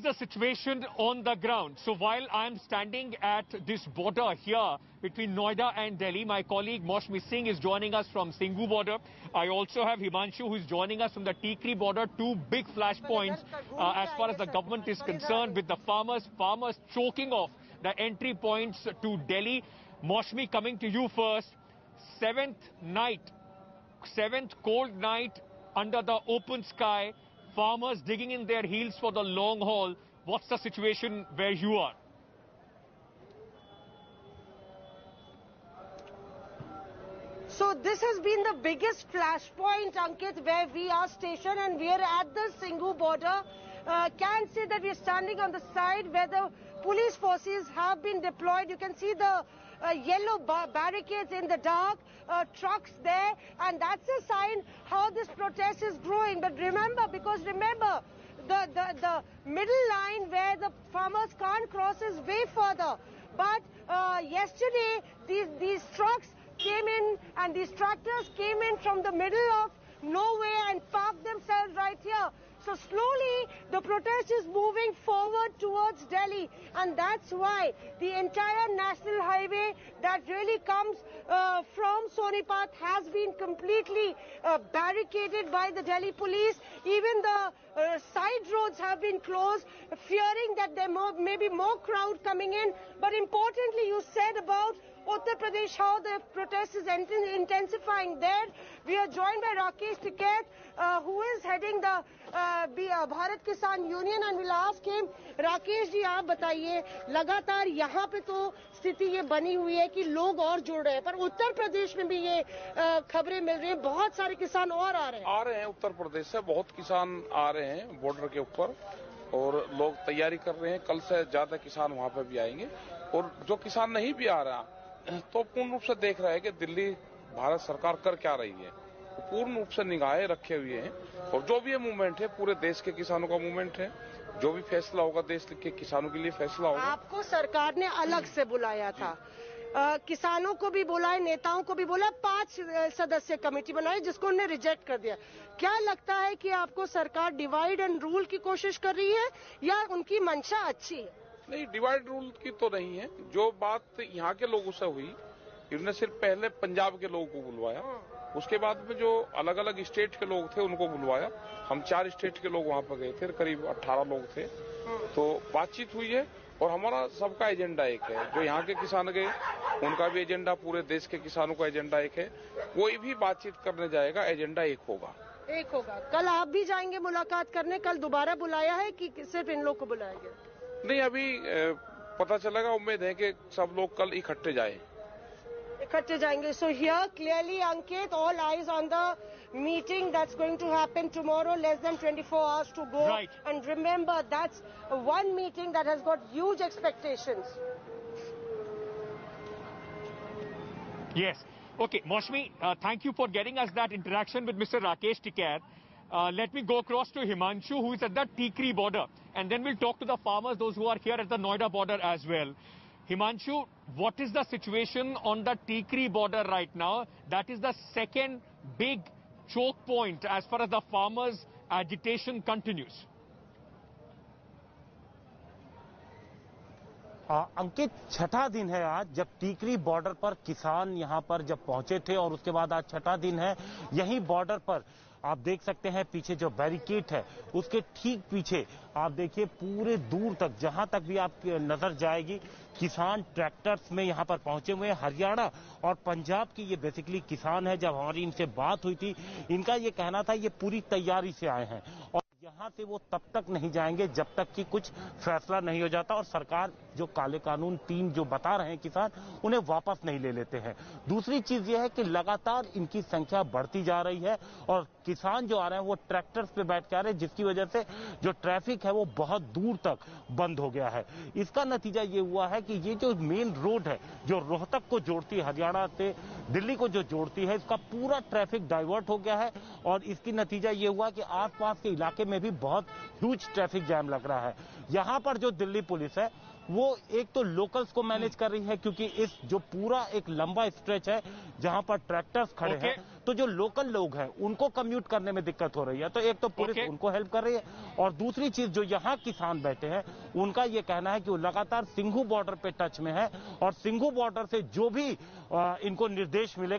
the situation on the ground? So while I'm standing at this border here between Noida and Delhi, my colleague Maushmi Singh is joining us from Singhu border. I also have Himanshu, who is joining us from the Tikri border. Two big flashpoints as far as the government is concerned, with the farmers choking off the entry points to Delhi. Maushmi, coming to you first. Seventh cold night under the open sky. Farmers digging in their heels for the long haul. What's the situation where you are? So this has been the biggest flashpoint, Ankit, where we are stationed, and we are at the Singhu border. Can say that we are standing on the side where the police forces have been deployed. You can see the yellow barricades in the dark, trucks there, and that's a sign how this protest is growing. But remember, the middle line where the farmers can't cross is way further. But yesterday, these trucks came in, and these tractors came in from the middle of nowhere and parked themselves right here. So slowly the protest is moving forward towards Delhi, and that's why the entire national highway that really comes from Sonipat has been completely barricaded by the Delhi police. Even the side roads have been closed, fearing that there may be more crowd coming in. But importantly, you said about Uttar Pradesh, how the protest is intensifying there. We are joined by Rakesh Tiket, who is heading the Bharat Kisan Union, and we'll ask him, Rakesh ji आप बताइए, लगातार यहाँ पे तो स्थिति ये बनी हुई है कि लोग और जुड़ रहे हैं, पर उत्तर प्रदेश में भी ये खबरें मिल रही हैं, बहुत सारे किसान और आ रहे हैं उत्तर प्रदेश से बहुत किसान आ रहे हैं बॉर्डर के ऊपर, और लोग तैयारी कर रहे हैं, कल से ज्यादा किसान वहां पर भी आएंगे। और जो किसान नहीं भी आ रहा तो पूर्ण रूप से देख रहा है कि दिल्ली भारत सरकार कर क्या रही है, पूर्ण रूप से निगाहें रखे हुए हैं। और जो भी ये मूवमेंट है पूरे देश के किसानों का मूवमेंट है, जो भी फैसला होगा देश के किसानों के लिए फैसला होगा। आपको सरकार ने अलग से बुलाया था, किसानों को भी बुलाए, नेताओं को भी बुलाया, 5 सदस्य कमेटी बनाई जिसको उन्होंने रिजेक्ट कर दिया। क्या लगता है कि आपको सरकार डिवाइड एंड रूल की कोशिश कर रही है या उनकी मंशा अच्छी है? नहीं, डिवाइड रूल की तो नहीं है। जो बात यहाँ के लोगों से हुई, इन्होंने सिर्फ पहले पंजाब के लोगों को बुलवाया, उसके बाद में जो अलग अलग स्टेट के लोग थे उनको बुलवाया। हम 4 स्टेट के लोग वहां पर गए थे, करीब 18 लोग थे, तो बातचीत हुई है। और हमारा सबका एजेंडा एक है, जो यहाँ के किसान गए उनका भी एजेंडा, पूरे देश के किसानों का एजेंडा एक है। कोई भी बातचीत करने जाएगा एजेंडा एक होगा। कल आप भी जाएंगे मुलाकात करने? कल दोबारा बुलाया है कि सिर्फ इन लोग को बुलाया गया? नहीं, अभी पता चलेगा। उम्मीद है कि सब लोग कल इकट्ठे जाएंगे। So here clearly, Ankit, all eyes on the meeting that's going to happen tomorrow, less than 24 hours to go. Right. And remember, that's one meeting that has got huge expectations. Yes. Okay, Maushmi, thank you for getting us that interaction with Mr. Rakesh Tiket. Let me go across to Himanshu, who is at the Tikri border, and then we'll talk to the farmers, those who are here at the Noida border as well. Himanshu, what is the situation on the Tikri border right now? That is the second big choke point as far as the farmers' agitation continues. अंकित, छठा दिन है आज जब Tikri border पर किसान यहां पर जब पहुंचे थे, और उसके बाद आज छठा दिन है। यहीं बॉर्डर पर आप देख सकते हैं पीछे जो बैरिकेड है उसके ठीक पीछे आप देखिए पूरे दूर तक, जहां तक भी आपकी नजर जाएगी, किसान ट्रैक्टर्स में यहां पर पहुंचे हुए हैं। हरियाणा और पंजाब की ये बेसिकली किसान है। जब हमारी इनसे बात हुई थी, इनका ये कहना था ये पूरी तैयारी से आए हैं और यहां से वो तब तक नहीं जाएंगे जब तक कि कुछ फैसला नहीं हो जाता और सरकार जो काले कानून 3 जो बता रहे हैं किसान, उन्हें वापस नहीं ले लेते हैं। दूसरी चीज ये है कि लगातार इनकी संख्या बढ़ती जा रही है और किसान जो आ रहे हैं वो ट्रैक्टर्स पे बैठ के आ रहे हैं, जिसकी वजह से जो ट्रैफिक है वो बहुत दूर तक बंद हो गया है। इसका नतीजा ये हुआ है कि ये जो मेन रोड है जो रोहतक को जोड़ती है, हरियाणा से दिल्ली को जो जोड़ती है, इसका पूरा ट्रैफिक डाइवर्ट हो गया है और इसकी नतीजा ये हुआ कि आसपास के इलाके में भी बहुत ह्यूज ट्रैफिक जैम लग रहा है। यहां पर जो दिल्ली पुलिस है वो एक तो लोकल्स को मैनेज कर रही है, क्योंकि इस जो पूरा एक लंबा स्ट्रेच है जहां पर ट्रैक्टर्स खड़े हैं, तो जो लोकल लोग हैं उनको कम्यूट करने में दिक्कत हो रही है। तो एक तो पुलिस उनको हेल्प कर रही है, और दूसरी चीज जो यहाँ किसान बैठे हैं उनका ये कहना है कि वो लगातार सिंघू बॉर्डर पे टच में है, और सिंघू बॉर्डर से जो भी इनको निर्देश मिलेगा